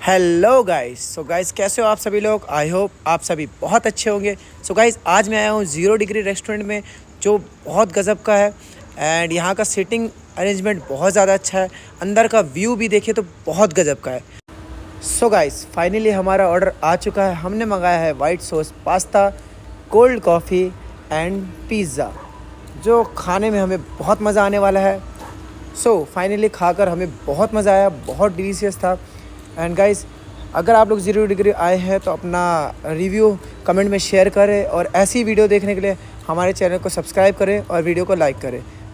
Hello guys. So guys कैसे हो आप सभी लोग। आई होप आप सभी बहुत अच्छे होंगे। सो गाइस आज मैं आया हूँ 0 डिग्री रेस्टोरेंट में, जो बहुत गज़ब का है। एंड यहाँ का सीटिंग अरेंजमेंट बहुत ज़्यादा अच्छा है। अंदर का व्यू भी देखिए तो बहुत गज़ब का है। सो गाइस फाइनली हमारा ऑर्डर आ चुका है। हमने मंगाया है white sauce pasta, cold coffee and pizza, जो खाने में हमें बहुत मज़ा आने वाला है। सो फाइनली खाकर हमें बहुत मज़ा आया, बहुत डिलीशियस था। एंड गाइस अगर आप लोग 0 डिग्री आए हैं तो अपना रिव्यू कमेंट में शेयर करें, और ऐसी वीडियो देखने के लिए हमारे चैनल को सब्सक्राइब करें और वीडियो को लाइक करें।